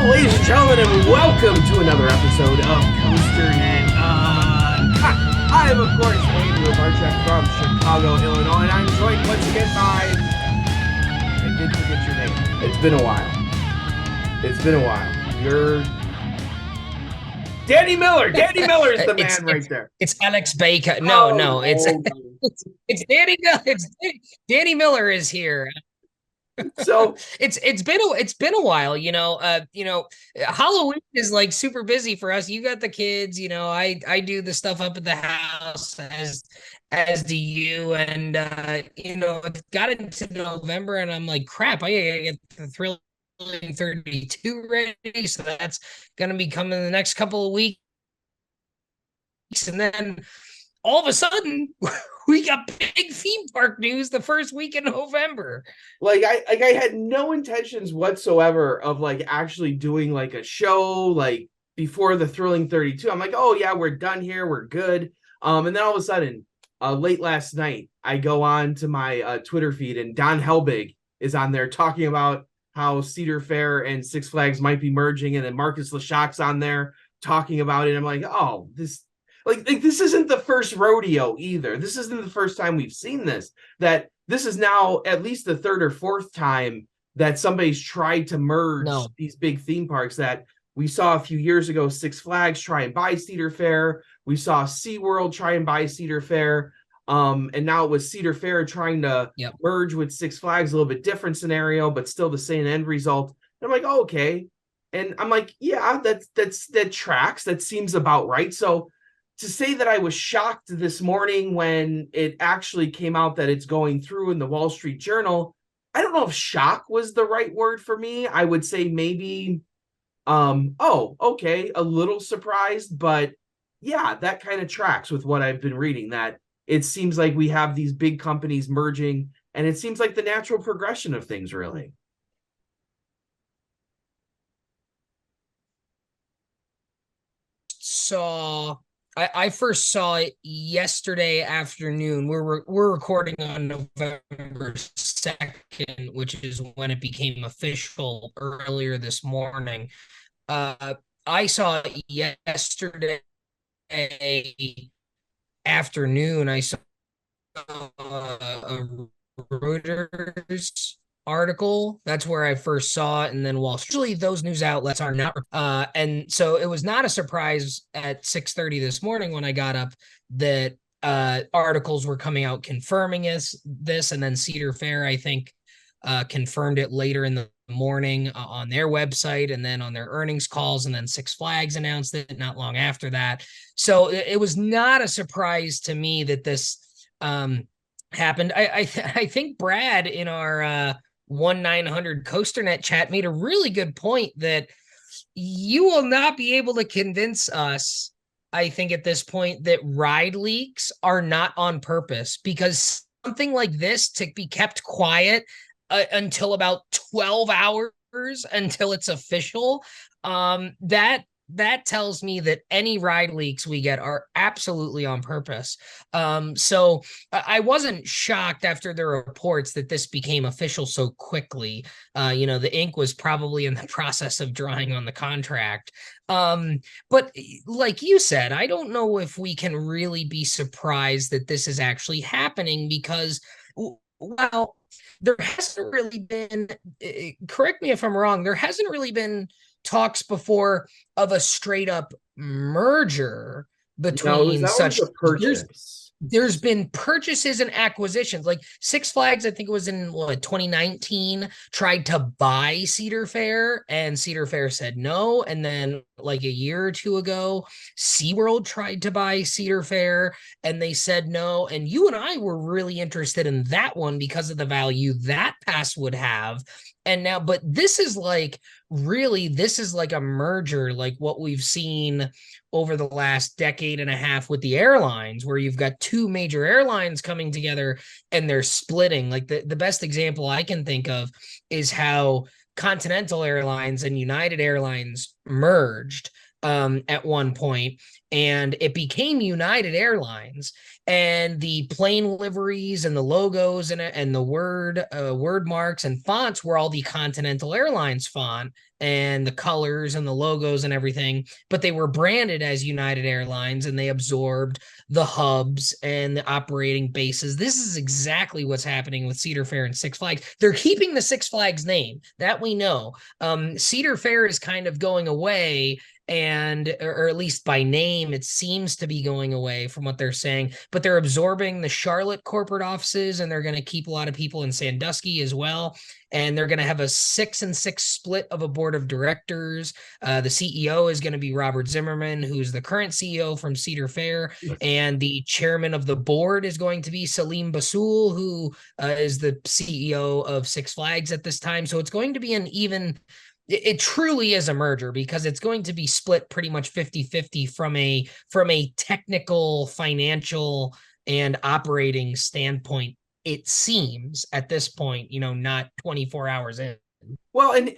ladies and gentlemen, and welcome to another episode of COASTER-net. I am, of course, Andrew Barchek from Chicago, Illinois, and I'm joined once again by... I did forget your name. It's been a while. You're... Danny Miller. Danny Miller is the man right there. It's Alex Baker. No, it's Danny Miller. Danny Miller is here. So it's been a while, Halloween is like super busy for us. You got the kids, I do the stuff up at the house as do you, and it got into November and I'm like, crap, I gotta get the Thrilling 32 ready, so that's gonna be coming in the next couple of weeks. And then all of a sudden we got big theme park news the first week in November. I had no intentions whatsoever of actually doing a show before the Thrilling 32. I'm like, oh yeah, we're done here, we're good. And then all of a sudden, late last night, I go on to my Twitter feed and Don Helbig is on there talking about how Cedar Fair and Six Flags might be merging, and then Marcus LeShock's on there talking about it. I'm like, oh, this isn't the first rodeo either. This isn't the first time we've seen this. That this is now at least the third or fourth time that somebody's tried to merge these big theme parks. That we saw a few years ago, Six Flags try and buy Cedar Fair. We saw SeaWorld try and buy Cedar Fair. And now it was Cedar Fair trying to merge with Six Flags, a little bit different scenario, but still the same end result. And I'm like, oh, okay. And I'm like, yeah, that tracks. That seems about right. So to say that I was shocked this morning when it actually came out that it's going through in the Wall Street Journal, I don't know if shock was the right word for me. I would say maybe, oh, okay, a little surprised, but yeah, that kind of tracks with what I've been reading, that it seems like we have these big companies merging, and it seems like the natural progression of things, really. I first saw it yesterday afternoon. We're recording on November 2nd, which is when it became official earlier this morning. I saw it yesterday afternoon. I saw a Reuters article. That's where I first saw it, and then usually those news outlets are not, and so it was not a surprise at 6:30 this morning when I got up that articles were coming out confirming this, and then Cedar Fair, I think, confirmed it later in the morning on their website, and then on their earnings calls, and then Six Flags announced it not long after that. So it was not a surprise to me that this happened. I think Brad in our 1-900 COASTER-net chat made a really good point that you will not be able to convince us, I think at this point, that ride leaks are not on purpose, because something like this to be kept quiet until about 12 hours until it's official, that tells me that any ride leaks we get are absolutely on purpose. So I wasn't shocked after the reports that this became official so quickly. The ink was probably in the process of drying on the contract. But like you said, I don't know if we can really be surprised that this is actually happening, because, well, there hasn't really been, correct me if I'm wrong, there hasn't really been talks before of a straight up merger between such. Was a purchase. There's been purchases and acquisitions. Like Six Flags, I think it was in 2019, tried to buy Cedar Fair, and Cedar Fair said no. And then like a year or two ago, SeaWorld tried to buy Cedar Fair, and they said no. And you and I were really interested in that one because of the value that pass would have. And now, but this is like a merger, like what we've seen over the last decade and a half with the airlines, where you've got two major airlines coming together and they're splitting. Like the best example I can think of is how Continental Airlines and United Airlines merged at one point. and it became United Airlines, and the plane liveries and the logos and the word marks and fonts were all the Continental Airlines font, and the colors and the logos and everything, but they were branded as United Airlines, and they absorbed the hubs and the operating bases. This is exactly what's happening with Cedar Fair and Six Flags. They're keeping the Six Flags name, that we know. Cedar Fair is kind of going away, and or at least by name it seems to be going away from what they're saying, but they're absorbing the Charlotte corporate offices, and they're going to keep a lot of people in Sandusky as well, and they're going to have a 6-6 split of a board of directors. The CEO is going to be Robert Zimmerman, who's the current CEO from Cedar Fair, and the chairman of the board is going to be Salim Basul, who is the CEO of Six Flags at this time. So it's going to be an even, it truly is a merger, because it's going to be split pretty much 50-50 from a technical, financial, and operating standpoint, it seems at this point, not 24 hours in. Well, and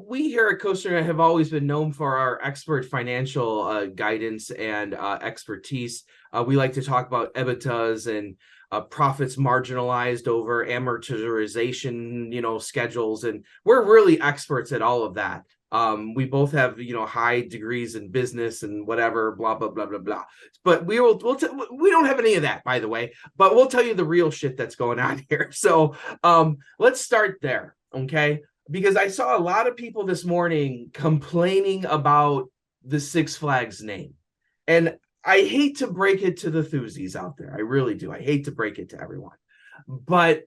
we here at Coaster have always been known for our expert financial guidance and expertise. We like to talk about EBITDAs and profits marginalized over amortization, schedules, and we're really experts at all of that. We both have high degrees in business and whatever, blah blah blah blah blah. But we don't have any of that, by the way. But we'll tell you the real shit that's going on here. So let's start there, okay? Because I saw a lot of people this morning complaining about the Six Flags name. And I hate to break it to the thuzies out there. I really do. I hate to break it to everyone. But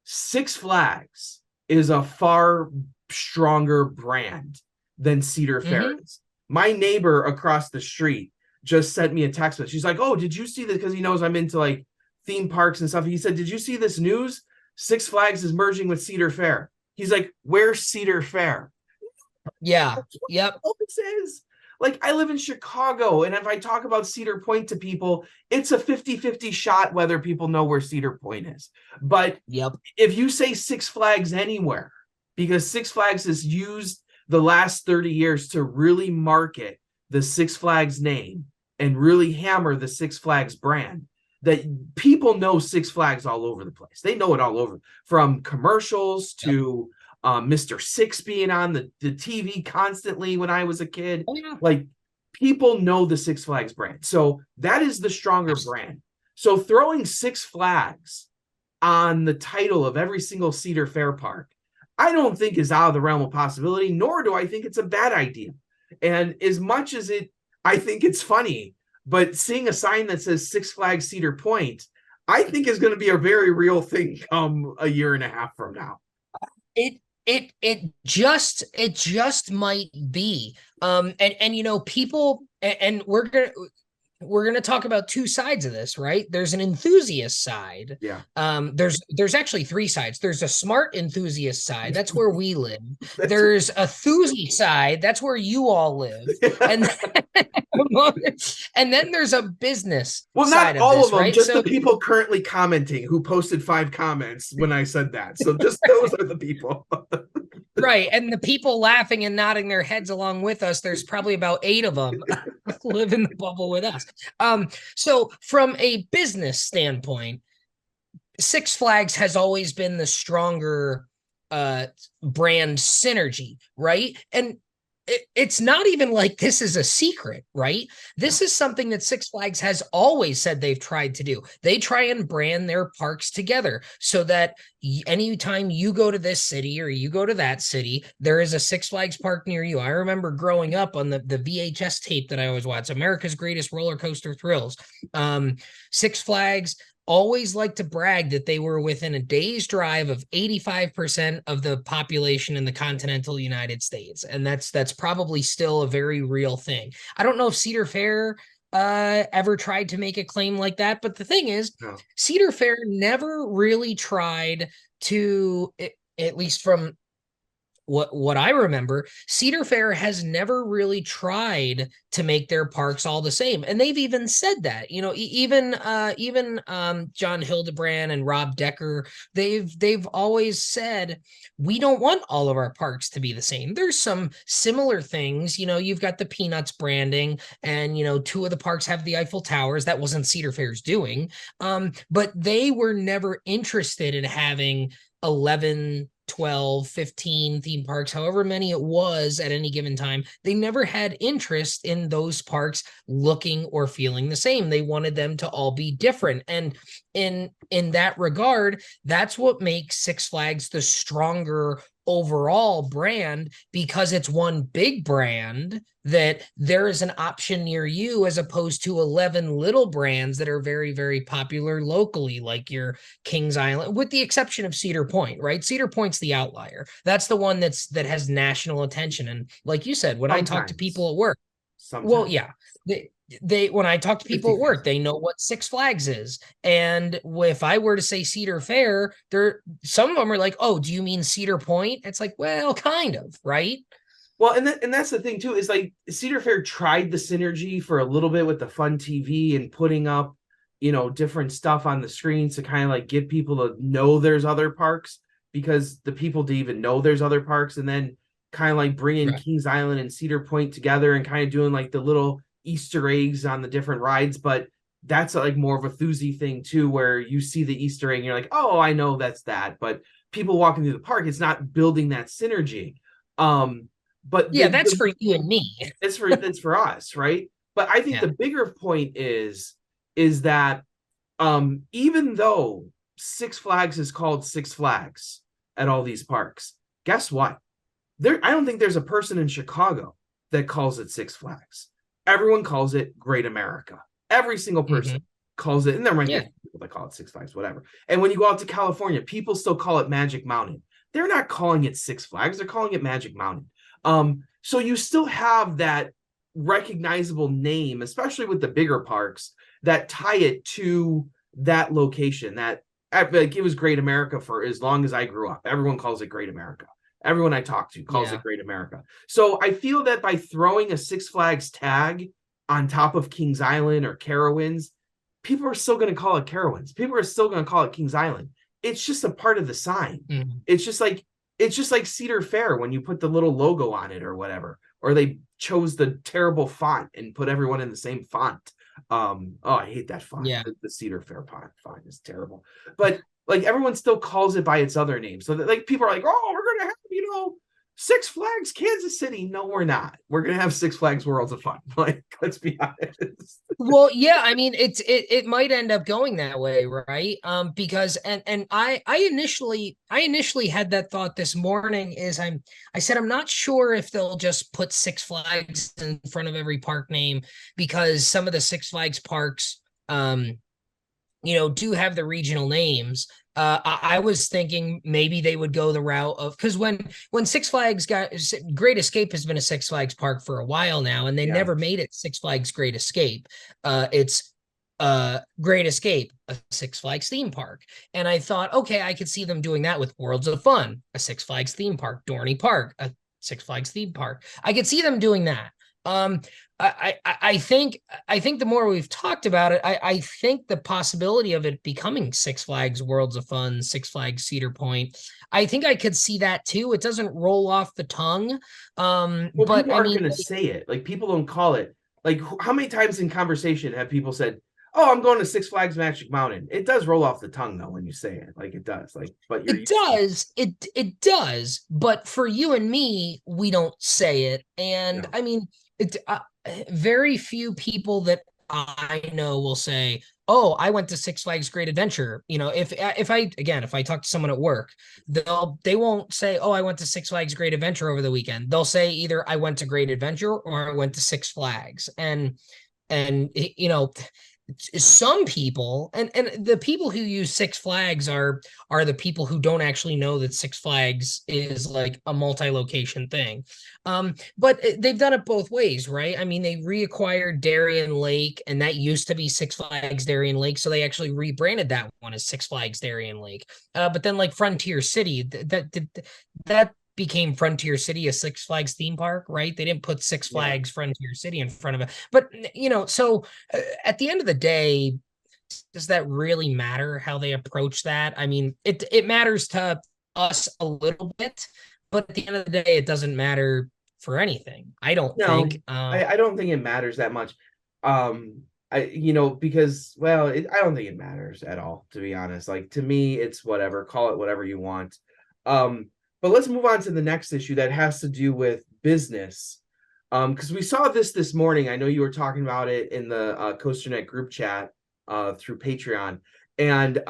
Six Flags is a far stronger brand than Cedar Fair is. My neighbor across the street just sent me a text message. She's like, "Oh, did you see this?" Because he knows I'm into like theme parks and stuff. He said, "Did you see this news? Six Flags is merging with Cedar Fair." He's like, "Where's Cedar Fair?" Yeah. Yep. All this is. Like, I live in Chicago, and if I talk about Cedar Point to people, it's a 50-50 shot whether people know where Cedar Point is. But Yep. if you say Six Flags anywhere, because Six Flags has used the last 30 years to really market the Six Flags name and really hammer the Six Flags brand, that people know Six Flags all over the place. They know it all over, from commercials to Mr. Six being on the TV constantly when I was a kid. Oh, yeah. Like, people know the Six Flags brand. So that is the stronger brand. So throwing Six Flags on the title of every single Cedar Fair park, I don't think is out of the realm of possibility, nor do I think it's a bad idea. And as much as I think it's funny, but seeing a sign that says Six Flags Cedar Point, I think is going to be a very real thing come a year and a half from now. It just might be. And people, and we're gonna talk about two sides of this, right? There's an enthusiast side. Yeah. There's actually three sides. There's a smart enthusiast side. That's where we live. There's a thuzy side. That's where you all live. And and then there's a business side not all of this, of them, right? just the people currently commenting who posted 5 comments when I said that. So just those are the people. Right. And the people laughing and nodding their heads along with us, there's probably about 8 of them live in the bubble with us. So from a business standpoint, Six Flags has always been the stronger brand synergy, right? And it's not even like this is a secret, right? This is something that Six Flags has always said they've tried to do. They try and brand their parks together so that anytime you go to this city or you go to that city, there is a Six Flags park near you. I remember growing up on the VHS tape that I always watched, America's Greatest Roller Coaster Thrills. Six Flags always like to brag that they were within a day's drive of 85% of the population in the continental United States. And that's probably still a very real thing. I don't know if Cedar Fair ever tried to make a claim like that, but the thing is, no. Cedar Fair never really tried to, at least from what I remember, Cedar Fair has never really tried to make their parks all the same, and they've even said that. Even John Hildebrand and Rob Decker, they've always said we don't want all of our parks to be the same. There's some similar things. You've got the Peanuts branding, and two of the parks have the Eiffel Towers. That wasn't Cedar Fair's doing, but they were never interested in having 11, 12, 15 theme parks, however many it was at any given time. They never had interest in those parks looking or feeling the same. They wanted them to all be different. And in that regard, that's what makes Six Flags the stronger overall brand, because it's one big brand that there is an option near you, as opposed to 11 little brands that are very, very popular locally, like your Kings Island, with the exception of Cedar Point, right? Cedar Point's the outlier. That's the one that has national attention. And like you said, when I talk to people at work, well, Sometimes. yeah, they when I talk to people at work, they know what Six Flags is. And if I were to say Cedar Fair, some of them are like, "Oh, do you mean Cedar Point?" It's like, well, kind of, right? Well, and that's the thing too, is like Cedar Fair tried the synergy for a little bit with the Fun TV and putting up, different stuff on the screens to kind of like get people to know there's other parks, because the people to even know there's other parks, and then kind of like bringing Right. Kings Island and Cedar Point together and kind of doing like the little Easter eggs on the different rides. But that's like more of a Thuzy thing too, where you see the Easter egg and you're like, oh, I know that's that. But people walking through the park, it's not building that synergy. But Yeah, that's for you and me. it's for us, right? But I think Yeah. the bigger point is that even though Six Flags is called Six Flags at all these parks, guess what? I don't think there's a person in Chicago that calls it Six Flags. Everyone calls it Great America. Every single person Mhm. calls it, and there might be Yeah. people that call it Six Flags, whatever. And when you go out to California, people still call it Magic Mountain. They're not calling it Six Flags, they're calling it Magic Mountain. So you still have that recognizable name, especially with the bigger parks, that tie it to that location. That like it was Great America for as long as I grew up. Everyone calls it Great America. Everyone I talk to calls it Yeah. Great America. So I feel that by throwing a Six Flags tag on top of Kings Island or Carowinds, people are still going to call it Carowinds. People are still going to call it Kings Island. It's just a part of the sign. Mhm. It's just like Cedar Fair when you put the little logo on it or whatever, or they chose the terrible font and put everyone in the same font. Oh, I hate that font. Yeah. The Cedar Fair font is terrible. But like everyone still calls it by its other name. So that like people are like, oh, we're gonna have, Six Flags Kansas City. No, we're not. We're gonna have Six Flags Worlds of Fun. Like, let's be honest. Well, yeah, I mean, it might end up going that way, right? Because I initially had that thought this morning. I said I'm not sure if they'll just put Six Flags in front of every park name, because some of the Six Flags parks, do have the regional names. I was thinking maybe they would go the route of, because when Six Flags got Great Escape has been a Six Flags park for a while now, and they Yeah. never made it Six Flags Great Escape. It's Great Escape, a Six Flags theme park. And I thought, okay, I could see them doing that with Worlds of Fun, a Six Flags theme park, Dorney Park, a Six Flags theme park. I could see them doing that. Um, I think the more we've talked about it, I think the possibility of it becoming Six Flags Worlds of Fun, Six Flags Cedar Point, I think I could see that too. It doesn't roll off the tongue. Well, But people I aren't mean, going to say it. Like people don't call it. Like how many times in conversation have people said, "Oh, I'm going to Six Flags Magic Mountain." It does roll off the tongue though when you say it. Like it does. Like, but you're it used to it. does. It does. But for you and me, we don't say it. And Yeah. I mean, very few people that I know will say, "Oh, I went to Six Flags Great Adventure." If I talk to someone at work, they won't say, "Oh, I went to Six Flags Great Adventure over the weekend." They'll say either I went to Great Adventure or I went to Six Flags. And some people, and the people who use Six Flags are the people who don't actually know that Six Flags is like a multi-location thing. But they've done it both ways, right? I mean, they reacquired Darien Lake, and that used to be Six Flags Darien Lake, so they actually rebranded that one as Six Flags Darien Lake. But then like Frontier City, that became Frontier City a Six Flags theme park, right? They didn't put Six Yeah. Flags Frontier City in front of it. But, so at the end of the day, does that really matter how they approach that? I mean, it matters to us a little bit, but at the end of the day, it doesn't matter for anything. I don't No, think. I don't think it matters that much. Because I don't think it matters at all, to be honest. Like to me, it's whatever. Call it whatever you want. But let's move on to the next issue that has to do with business. Because we saw this morning. I know you were talking about it in the COASTER-net group chat through Patreon, and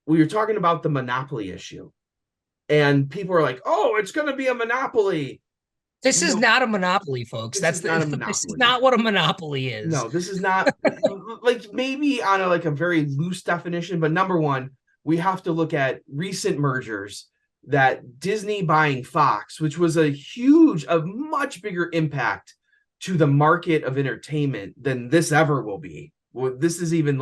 we were talking about the monopoly issue, and people are like, "Oh, it's going to be a monopoly." This is not a monopoly, folks. This is not a This is monopoly. not what a monopoly is. No, this is not like maybe on a very loose definition, but number one, we have to look at recent mergers that Disney buying Fox, which was a much bigger impact to the market of entertainment than this ever will be. Well, this is even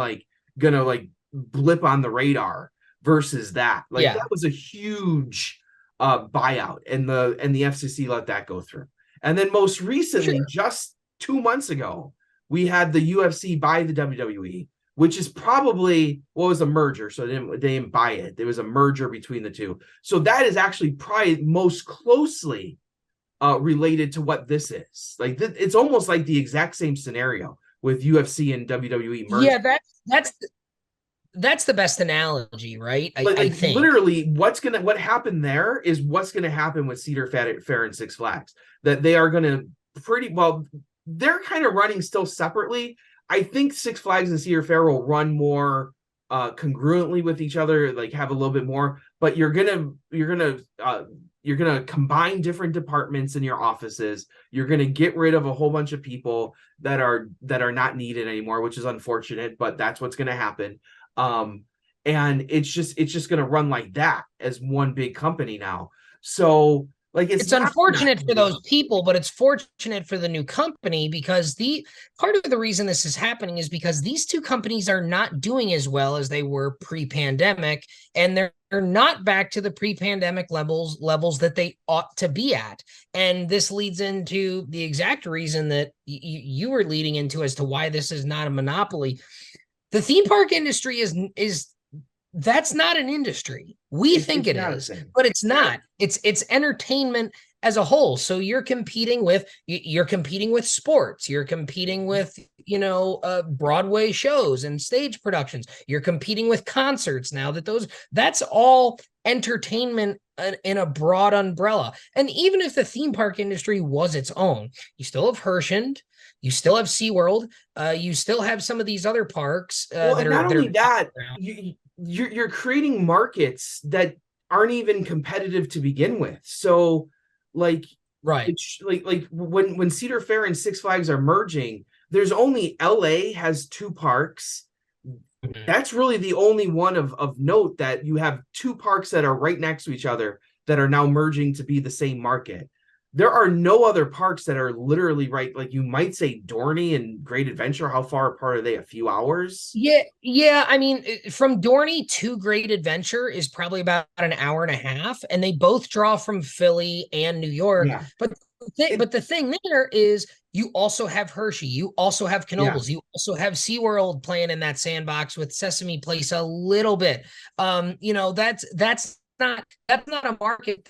gonna blip on the radar versus that. Yeah. That was a huge buyout, and the FCC let that go through. And then most recently, just 2 months ago, we had the UFC buy the WWE, which is probably was a merger. So they didn't buy it. There was a merger between the two. So that is actually probably most closely related to what this is. It's almost like the exact same scenario with UFC and WWE merging. Yeah, that's the best analogy, right? I think literally what happened there is what's gonna happen with Cedar Fair and Six Flags. That they are gonna they're kind of running still separately. I think Six Flags and Cedar Fair will run more congruently with each other, have a little bit more, but you're gonna combine different departments in your offices. You're gonna get rid of a whole bunch of people that are not needed anymore, which is unfortunate, but that's what's gonna happen. And it's just gonna run like that as one big company now. So it's unfortunate for those people, but it's fortunate for the new company, because the part of the reason this is happening is because these two companies are not doing as well as they were pre-pandemic, and they're not back to the pre-pandemic levels that they ought to be at. And this leads into the exact reason that you were leading into as to why this is not a monopoly. The theme park industry is that's not an industry. We think it is, but it's not. It's entertainment as a whole. So you're competing with sports. You're competing with Broadway shows and stage productions. You're competing with concerts now. That's all entertainment in a broad umbrella. And even if the theme park industry was its own, you still have Hershend, you still have SeaWorld, you still have some of these other parks. You're creating markets that aren't even competitive to begin with. So right, when Cedar Fair and Six Flags are merging, there's only LA has 2 parks. Mm-hmm. That's really the only one of note, that you have 2 parks that are right next to each other that are now merging to be the same market. There are no other parks that are literally right. You might say Dorney and Great Adventure. How far apart are they? A few hours? Yeah. I mean, from Dorney to Great Adventure is probably about an hour and a half, and they both draw from Philly and New York. Yeah. But the thing there is, you also have Hershey, you also have Knoebels, you also have SeaWorld playing in that sandbox with Sesame Place a little bit. That's not a market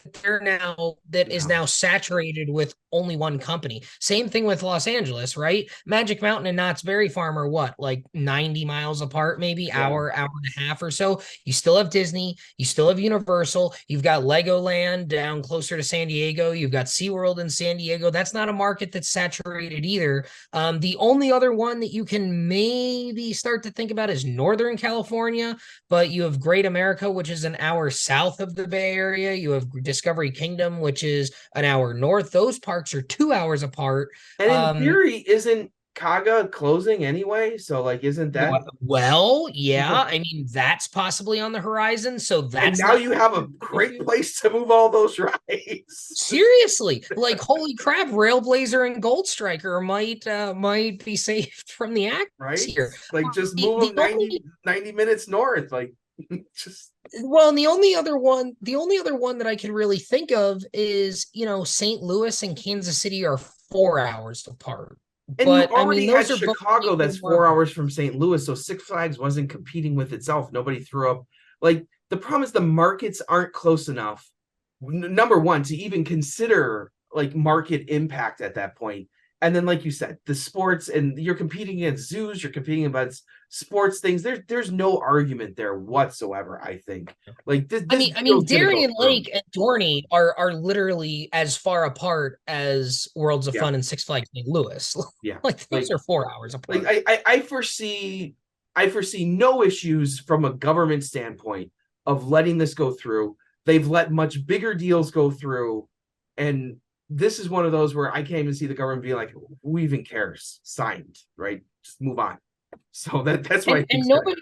that is now saturated with only one company. Same thing with Los Angeles, right? Magic Mountain and Knott's Berry Farm are what, 90 miles apart, maybe hour and a half or so. You still have Disney, you still have Universal, you've got Legoland down closer to San Diego, you've got SeaWorld in San Diego. That's not a market that's saturated either. The only other one that you can maybe start to think about is Northern California, but you have Great America, which is an hour south of the Bay Area. You have Discovery Kingdom, which is an hour north. Those parks are 2 hours apart. And in theory, isn't Kaga closing anyway? So isn't that? Well, yeah. I mean, that's possibly on the horizon. So that's and now you have a great place to move all those rides. Seriously, holy crap, Railblazer and Gold Striker might be saved from the act right here. just move them 90 minutes north. Just Well, and the only other one that I can really think of is, St. Louis and Kansas City are 4 hours apart. and you But I mean, already had those are both Chicago that's more. 4 hours from St. Louis, so Six Flags wasn't competing with itself. Nobody threw up. Like the problem is the markets aren't close enough. Number one, to even consider like market impact at that point. And then, like you said, the sports, and you're competing against zoos, you're competing against sports things. There's no argument there whatsoever. I think like I this mean, I deal mean, is gonna go Darien through. Lake and Dorney are literally as far apart as Worlds of Yeah, Fun and Six Flags St. Louis. yeah. Like those Like are 4 hours like apart. I foresee no issues from a government standpoint of letting this go through. They've let much bigger deals go through, and this is one of those where I can't even see the government being like, "Who even cares?" Signed, right? Just move on. So that's what I And think and is going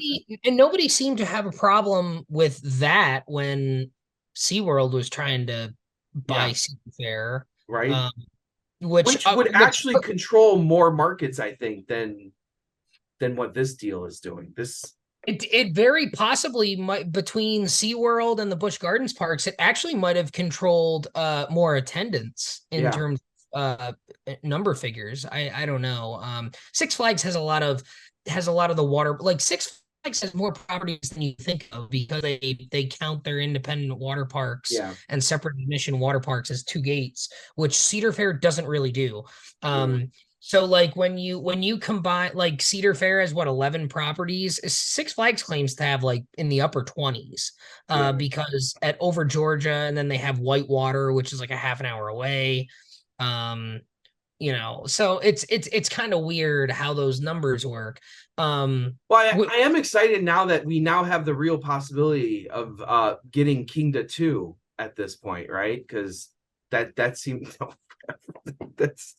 to nobody seemed to have a problem with that when SeaWorld was trying to buy yeah, Cedar Fair, right. um, which Which would which actually control more markets, I think, than what this deal is doing. This it very possibly might, between SeaWorld and the Busch Gardens parks, it actually might have controlled more attendance in yeah, terms of number figures. I don't know. Six Flags has a lot of the water, like Six Flags has more properties than you think of because they count their independent water parks yeah, and separate admission water parks as two gates, which Cedar Fair doesn't really do. yeah, So like when you combine, like Cedar Fair has what, 11 properties. Six Flags claims to have like in the upper 20s, yeah. because at Over Georgia, and then they have Whitewater, which is like a half an hour away. Um, so it's kind of weird how those numbers work. Well, Wh- I am excited now that we now have the real possibility of getting Kingda 2 at this point, right? Because that seems that's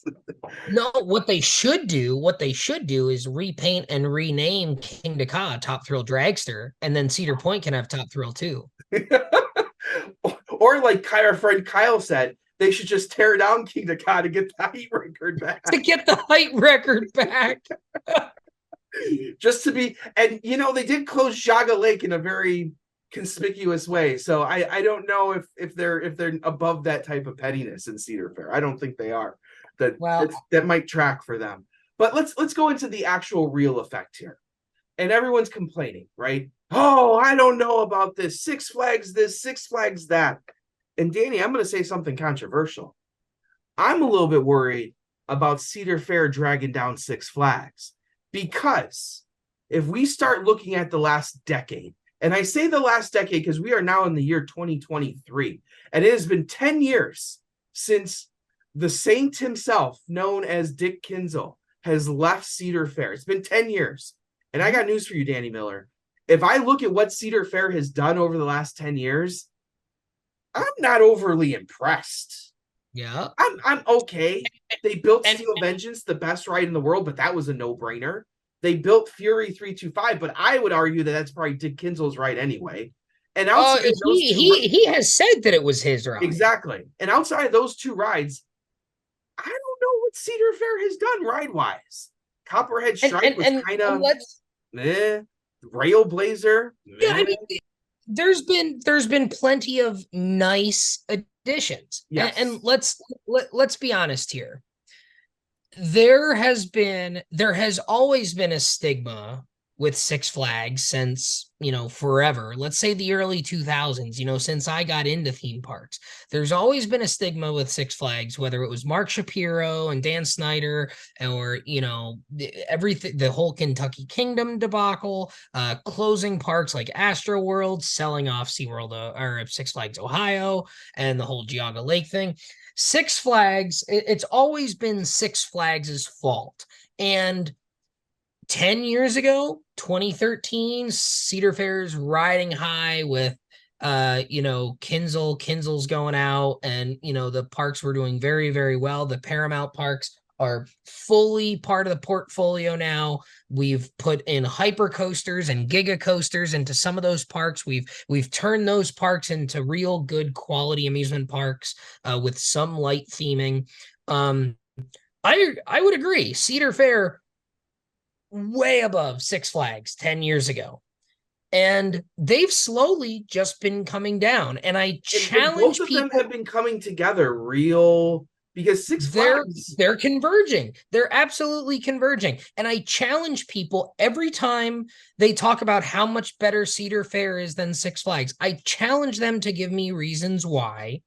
no, what they should do is repaint and rename King Dakar Top Thrill Dragster, and then Cedar Point can have Top Thrill too. or like our friend Kyle said, they should just tear down Kingda Ka to get the heat record To back. get the height record back. Just to be, and they did close Jaga Lake in a very conspicuous way. So I don't know if they're above that type of pettiness in Cedar Fair. I don't think they are. Well, That might track for them. But let's go into the actual real effect here. And everyone's complaining, right? Oh, I don't know about this, Six Flags that. And Danny, I'm going to say something controversial. I'm a little bit worried about Cedar Fair dragging down Six Flags because if we start looking at the last decade, and I say the last decade because we are now in the year 2023, and it has been 10 years since the saint himself, known as Dick Kinzel, has left Cedar Fair. It's been 10 years. And I got news for you, Danny Miller. If I look at what Cedar Fair has done over the last 10 years, I'm not overly impressed. yeah. I'm okay. They built And Steel Vengeance, the best ride in the world, but that was a no-brainer. They built Fury 325, but I would argue that that's probably Dick Kinzel's ride anyway. And outside of those he two, he he has said that it was his ride. exactly. And outside of those two rides, I don't know what Cedar Fair has done ride-wise. Copperhead And Strike and was and, kind and of let's eh. Railblazer, yeah, I meh. mean, there's been plenty of nice additions. And Yes. let's be honest here. There has always been a stigma with Six Flags since, forever. Let's say the early 2000s, since I got into theme parks. There's always been a stigma with Six Flags, whether it was Mark Shapiro and Dan Snyder, or, everything, the whole Kentucky Kingdom debacle, closing parks like Astro World, selling off SeaWorld, or Six Flags Ohio, and the whole Geauga Lake thing. Six Flags, it's always been Six Flags' fault. And 10 years ago, 2013, Cedar Fair's riding high with Kinzel's going out, and the parks were doing very, very well. The Paramount parks are fully part of the portfolio now. We've put in hyper coasters and giga coasters into some of those parks. We've turned those parks into real good quality amusement parks, with some light theming. Um, I would agree. Cedar Fair way above Six Flags 10 years ago. and they've slowly just been coming down. And I But both challenge of them people. have been coming together real because Six they're Flags. they're converging. They're absolutely converging. And I challenge people every time they talk about how much better Cedar Fair is than Six Flags. I challenge them to give me reasons why.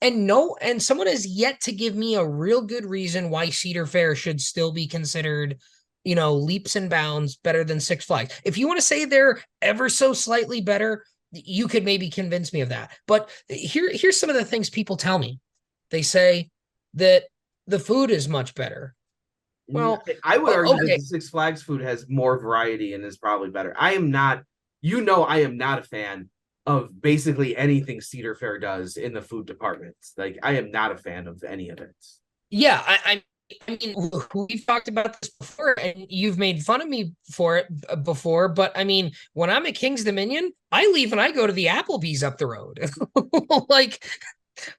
And someone has yet to give me a real good reason why Cedar Fair should still be considered, leaps and bounds better than Six Flags. If you want to say they're ever so slightly better, you could maybe convince me of that. But here's some of the things people tell me. They say that the food is much better. Well, I would argue that okay. the Six Flags food has more variety and is probably better. I am not, I am not a fan of basically anything Cedar Fair does in the food department. Like, I am not a fan of any of it. Yeah, I mean, we've talked about this before, and you've made fun of me for it before. But I mean, when I'm at King's Dominion, I leave and I go to the Applebee's up the road. Like,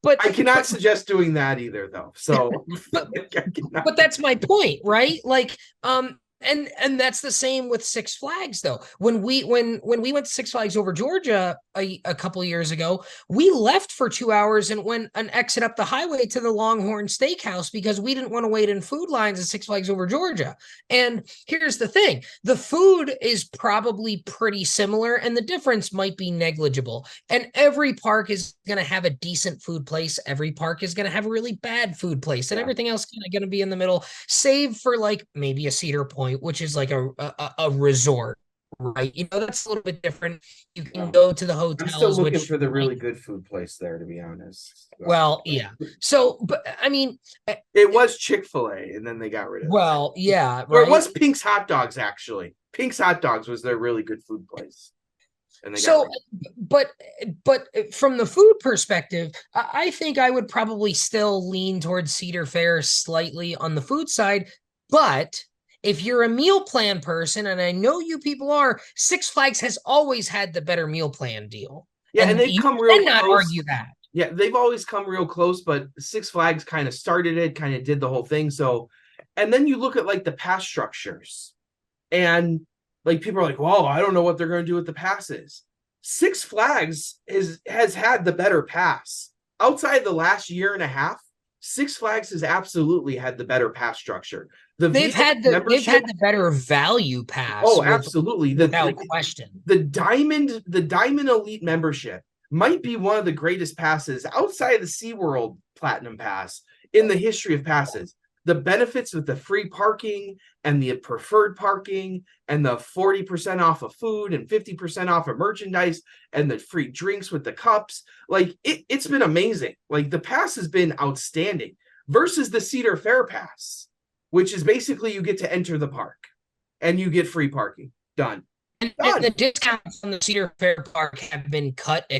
but I cannot but suggest doing that either, though. So, but I cannot. but that's my point, right? Like, and that's the same with Six Flags, though. When we went to Six Flags over Georgia a couple years ago, we left for 2 hours and went an exit up the highway to the Longhorn Steakhouse because we didn't want to wait in food lines at Six Flags over Georgia. And here's the thing: the food is probably pretty similar, and the difference might be negligible. And every park is going to have a decent food place. Every park is going to have a really bad food place, and everything else is going to be in the middle, save for like maybe a Cedar Point, which is like a resort, right? That's a little bit different. You can go to the I'm still hotels, looking which for the really good food place there, to be honest. well, yeah. So, but I mean, It was Chick-fil-A, and then they got rid of it. well, yeah, Or it right. was Pink's Hot Dogs, actually. Pink's Hot Dogs was their really good food place. And they So, but from the food perspective, I think I would probably still lean towards Cedar Fair slightly on the food side. But if you're a meal plan person, and I know you people are, Six Flags has always had the better meal plan deal. Yeah, and And they've you come real cannot close. argue that. Yeah, they've always come real close, but Six Flags kind of started it, kind of did the whole thing. So, and then you look at like the pass structures, and like people are like, "Well, I don't know what they're going to do with the passes." Six Flags has had the better pass outside the last year and a half. Six Flags has absolutely had the better pass structure. They've had the better value pass Oh, absolutely. without question. The Diamond Elite membership might be one of the greatest passes outside of the SeaWorld Platinum Pass in the history of passes. The benefits with the free parking and the preferred parking and the 40% off of food and 50% off of merchandise and the free drinks with the cups. Like it's been amazing. Like the pass has been outstanding versus the Cedar Fair Pass, which is basically you get to enter the park and you get free parking. Done. And the discounts on the Cedar Fair Park have been cut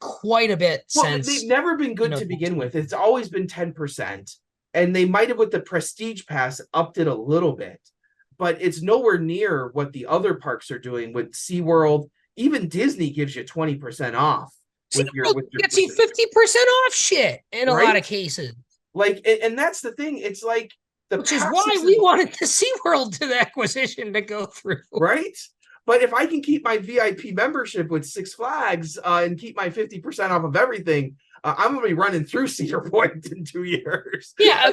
quite a bit since. They've never been good to begin with. It's always been 10%. And they might have, with the Prestige Pass, upped it a little bit. But it's nowhere near what the other parks are doing with SeaWorld. Even Disney gives you 20% off. SeaWorld gets you 50% off shit in a lot of cases. Like, and that's the thing. It's like which is why we wanted the SeaWorld to the acquisition to go through. Right? But if I can keep my VIP membership with Six Flags and keep my 50% off of everything, I'm going to be running through Cedar Point in 2 years. Yeah,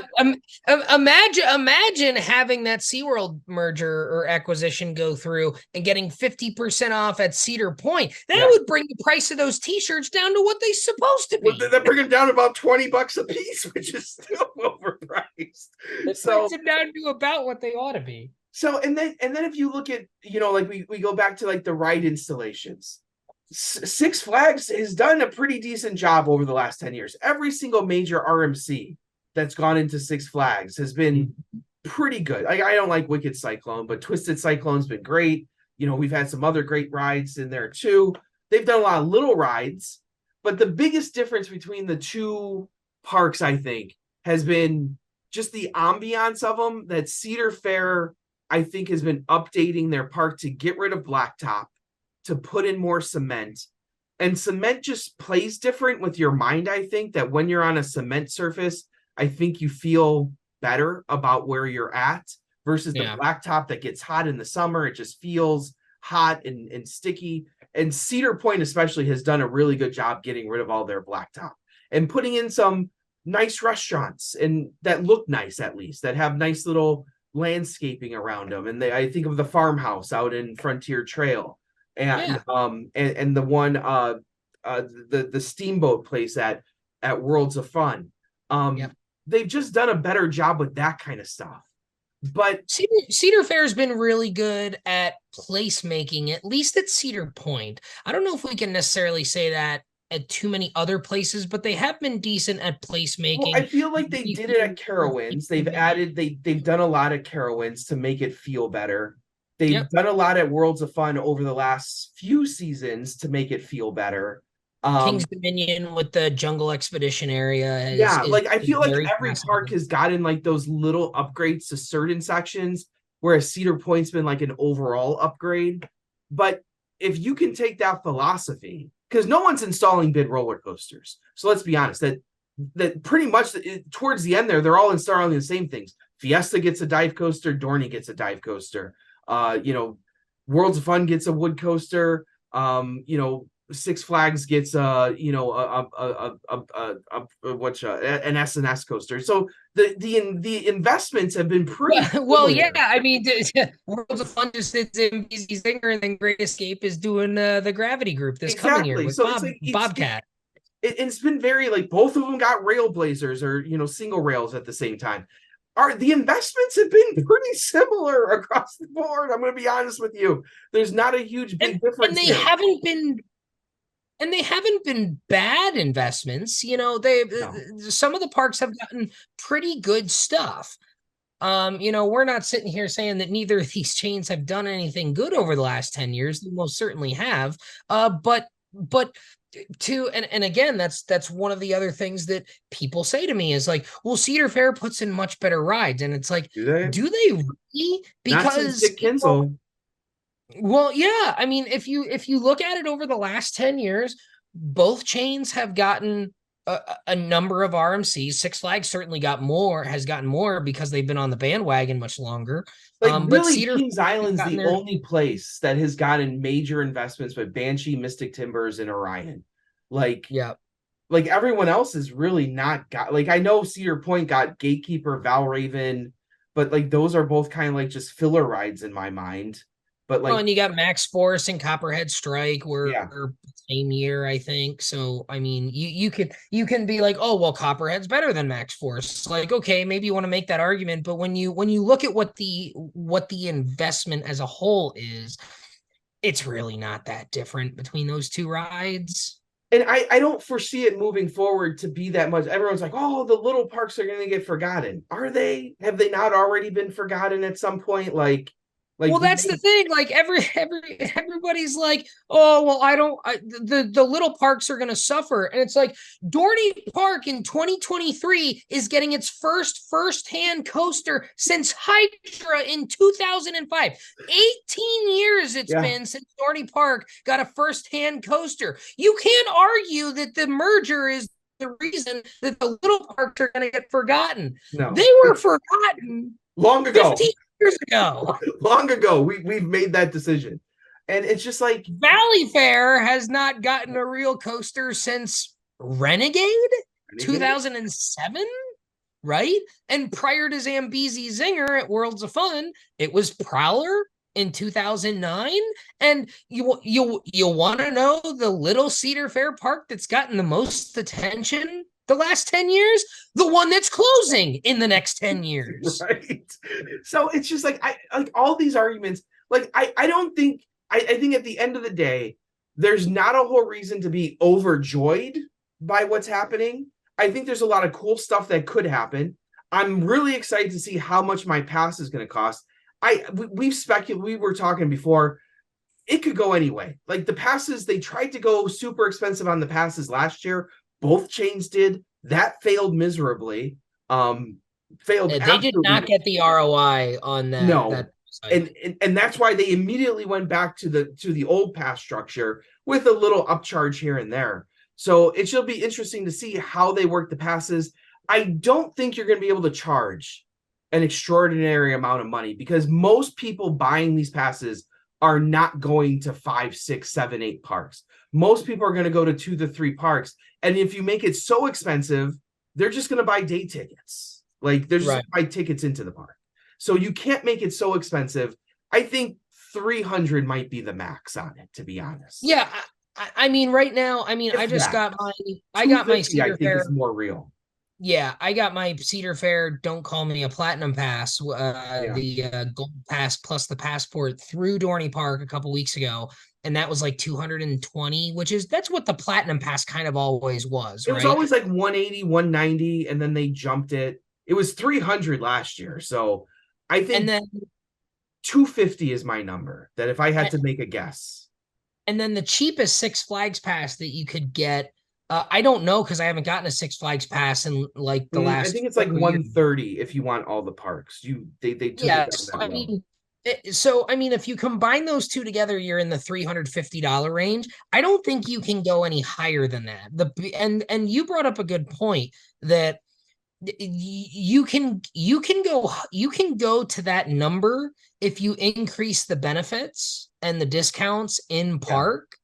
imagine having that SeaWorld merger or acquisition go through and getting 50% off at Cedar Point. That would bring the price of those T-shirts down to what they're supposed to be. Well, that bring them down about $20 a piece, which is still overpriced. It brings them down to about what they ought to be. So, and then if you look at, like we go back to like the ride installations. Six Flags has done a pretty decent job over the last 10 years. Every single major RMC that's gone into Six Flags has been pretty good. I don't like Wicked Cyclone, but Twisted Cyclone's been great. We've had some other great rides in there too. They've done a lot of little rides, but the biggest difference between the two parks, I think, has been just the ambiance of them. That Cedar Fair, I think, has been updating their park to get rid of blacktop, to put in more cement. And cement just plays different with your mind. I think that when you're on a cement surface, I think you feel better about where you're at versus the blacktop that gets hot in the summer. It just feels hot and sticky. And Cedar Point especially has done a really good job getting rid of all their blacktop and putting in some nice restaurants and that look nice, at least, that have nice little landscaping around them. And I think of the farmhouse out in Frontier Trail, and the one the steamboat place at Worlds of Fun. They've just done a better job with that kind of stuff. But Cedar Fair has been really good at placemaking, at least at Cedar Point. I don't know if we can necessarily say that at too many other places, but they have been decent at placemaking. Well, I feel like they did it at Carowinds. They've done a lot of Carowinds to make it feel better. They've done a lot at Worlds of Fun over the last few seasons to make it feel better. King's Dominion with the Jungle Expedition area. I feel like every park has gotten like those little upgrades to certain sections, whereas Cedar Point's been like an overall upgrade. But if you can take that philosophy, because no one's installing bid roller coasters, so let's be honest, that pretty much towards the end they're all installing the same things. Fiesta gets a dive coaster, Dorney gets a dive coaster. Worlds of Fun gets a wood coaster. Six Flags gets an S&S coaster. So the investments have been pretty well. Yeah, I mean, Worlds of Fun just sits in BZ Zinger, and then Great Escape is doing the Gravity Group this coming year with Bobcat. It's been very like both of them got Railblazers or single rails at the same time. The investments have been pretty similar across the board. I'm going to be honest with you. There's not a huge big difference. And they haven't been bad investments. Some of the parks have gotten pretty good stuff. We're not sitting here saying that neither of these chains have done anything good over the last 10 years. They most certainly have. But again, that's one of the other things that people say to me is like, well, Cedar Fair puts in much better rides. And it's like, do they really? Because Dick Kinsel. Well, yeah. I mean, if you look at it over the last 10 years, both chains have gotten a number of RMCs. Six Flags certainly has gotten more because they've been on the bandwagon much longer. But Cedar Kings Island's the only place that has gotten major investments with Banshee, Mystic Timbers, and Orion. Like everyone else is really not got. Like I know Cedar Point got Gatekeeper, Valraven, but like those are both kind of like just filler rides in my mind. But and you got Max Force and Copperhead Strike were same year, I think. So I mean, you can be like, oh well, Copperhead's better than Max Force. Like, okay, maybe you want to make that argument, but when you look at what the investment as a whole is, it's really not that different between those two rides. And I don't foresee it moving forward to be that much. Everyone's like, oh, the little parks are going to get forgotten. Are they? Have they not already been forgotten at some point? Well, that's the thing. Like everybody's like, oh, well, the little parks are going to suffer. And it's like Dorney Park in 2023 is getting its first-hand coaster since Hydra in 2005. 18 years it's been since Dorney Park got a first-hand coaster. You can't argue that the merger is the reason that the little parks are going to get forgotten. No. They were forgotten long ago. 15 years ago. Long ago, we've made that decision. And it's just like Valley Fair has not gotten a real coaster since Renegade? 2007, right? And prior to Zambezi Zinger at Worlds of Fun, it was Prowler in 2009. And you want to know the little Cedar Fair park that's gotten the most attention the last 10 years? The one that's closing in the next 10 years. Right. So it's just like, I like all these arguments. Like, I think at the end of the day, there's not a whole reason to be overjoyed by what's happening. I think there's a lot of cool stuff that could happen. I'm really excited to see how much my pass is going to cost. We've speculated, we were talking before, it could go anyway. Like the passes, they tried to go super expensive on the passes last year. Both chains did. That failed miserably. Failed. They did not get the ROI on that. No. And that's why they immediately went back to the old pass structure with a little upcharge here and there. So it should be interesting to see how they work the passes. I don't think you're going to be able to charge an extraordinary amount of money because most people buying these passes are not going to 5, 6, 7, 8 parks. Most people are going to go to 2 to 3 parks. And if you make it so expensive, they're just going to buy day tickets. Like they're just going to buy tickets into the park. So you can't make it so expensive. I think 300 might be the max on it, to be honest. Yeah. I mean, right now, I mean, If I just that. got my 250, I Cedar think, Fair. is more real. Yeah, I got my Cedar Fair Don't Call Me a Platinum Pass, Yeah. the Gold Pass plus the passport through Dorney Park a couple weeks ago, and that was like 220, that's what the Platinum Pass kind of always was, It was right? always like 180, 190, and then they jumped it. It was 300 last year. So I And think then 250 is my number, that if I had to make a guess. and then the cheapest Six Flags pass that you could get, I don't know because I haven't gotten a Six Flags pass in like the I last think it's like 4 years. 130 if you want all the parks. They took it down Yes, that I low. mean, so I mean, if you combine those two together, you're in the $350 range. I don't think you can go any higher than that. And you brought up a good point that you can go to that number if you increase the benefits and the discounts in Yeah. park,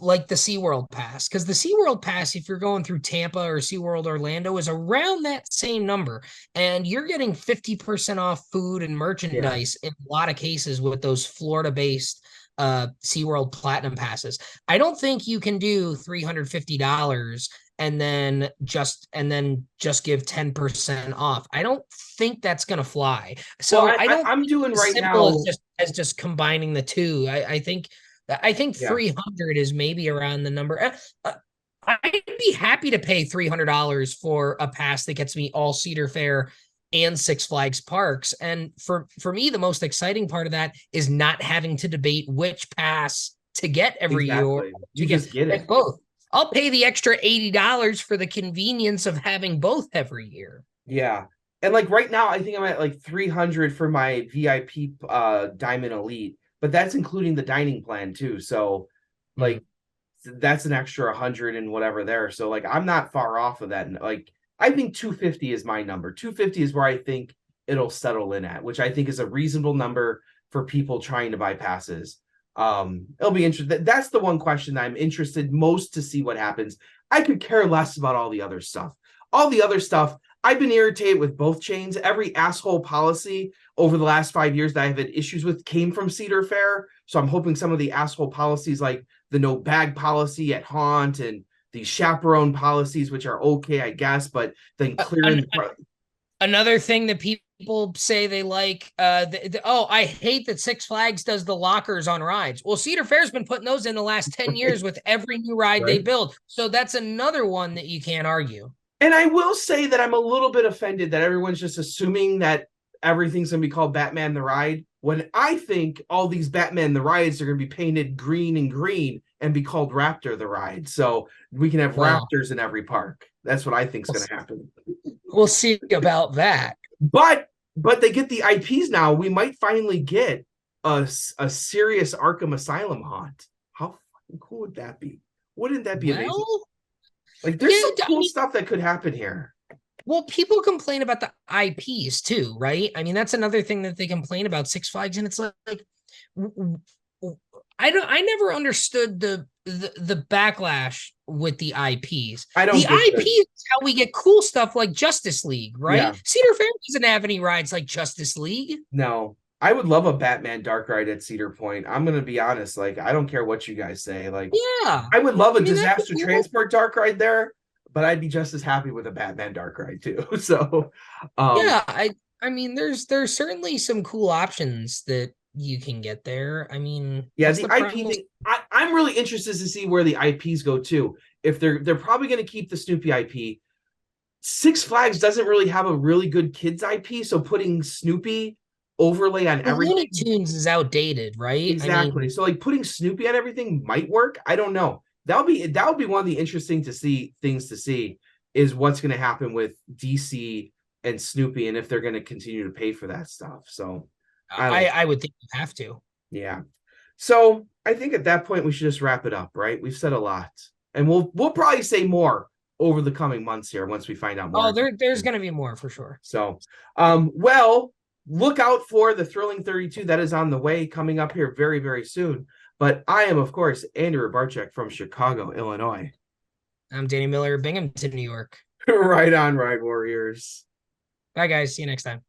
like the SeaWorld pass, because the SeaWorld pass, if you're going through Tampa or SeaWorld Orlando, is around that same number, and you're getting 50% off food and Yeah. merchandise in a lot of cases with those Florida based SeaWorld Platinum passes. I don't think you can do $350 and then just give 10% off. I don't think that's gonna fly. Well, So I don't I'm think doing it's as right simple now. as just combining the two. I think Yeah. 300 is maybe around the number. I'd be happy to pay $300 for a pass that gets me all Cedar Fair and Six Flags parks. And for me, the most exciting part of that is not having to debate which pass to get every year or Exactly. to You just get get it. both. I'll pay the extra $80 for the convenience of having both every year. Yeah. And like right now, I think I'm at like 300 for my VIP Diamond Elite, but that's including the dining plan too. So Mm. like that's an extra 100 and whatever there. So like I'm not far off of that. Like I think 250 is my number. 250 is where I think it'll settle in at, which I think is a reasonable number for people trying to buy passes. It'll be interesting. That's the one question that I'm interested most to see what happens. I could care less about all the other stuff. All the other stuff, I've been irritated with both chains. Every asshole policy over the last 5 years that I've had issues with came from Cedar Fair. So I'm hoping some of the asshole policies like the no bag policy at Haunt and the chaperone policies, which are okay, I guess, but then clearing Another thing that people say they like, I hate that Six Flags does the lockers on rides. Well, Cedar Fair's been putting those in the last 10 years with every new ride they right. build. So that's another one that you can't argue. And I will say that I'm a little bit offended that everyone's just assuming that everything's going to be called Batman the Ride, when I think all these Batman the Rides are going to be painted green and green and be called Raptor the Ride. So we can have Well, Raptors in every park. That's what I think is going to happen. we'll see about that. But they get the IPs now. We might finally get a serious Arkham Asylum haunt. How fucking cool would that be? Wouldn't that be amazing? Well, Like, there's yeah, some I cool mean, stuff that could happen here. well, people complain about the IPs too, right? I mean, that's another thing that they complain about Six Flags, and it's like I never understood the backlash with the IPs. I The don't get IP the is how we get cool stuff like Justice League, yeah. right? Cedar Fair doesn't have any rides like Justice League. No, I would love a Batman Dark Ride at Cedar Point. I'm gonna be honest. Like, I don't care what you guys say. Like, Yeah. I would love a I mean, that'd be disaster cool. transport Dark Ride there, but I'd be just as happy with a Batman Dark Ride too. So, Yeah, I mean, there's certainly some cool options that you can get there. I mean, yeah, what's the the IP problem? thing. I'm really interested to see where the IPs go too. If they're probably going to keep the Snoopy IP. Six Flags doesn't really have a really good kids IP, so putting Snoopy overlay on The Looney everything. Tunes is outdated, right? I Exactly. mean, So like putting Snoopy on everything might work. I don't know. That would be one of the interesting to see things to see is what's going to happen with DC and Snoopy and if they're going to continue to pay for that stuff. So I don't I would think you have to. yeah. So I think at that point we should just wrap it up, right? We've said a lot. And we'll probably say more over the coming months here once we find out Oh, more. there's going to be more for sure. So well, look out for the Thrilling 32 that is on the way, coming up here very, very soon. But I am, of course, Andrew Barczyk from Chicago, Illinois. I'm Danny Miller, Binghamton, New York. Right on, Ride Warriors. Bye, guys. See you next time.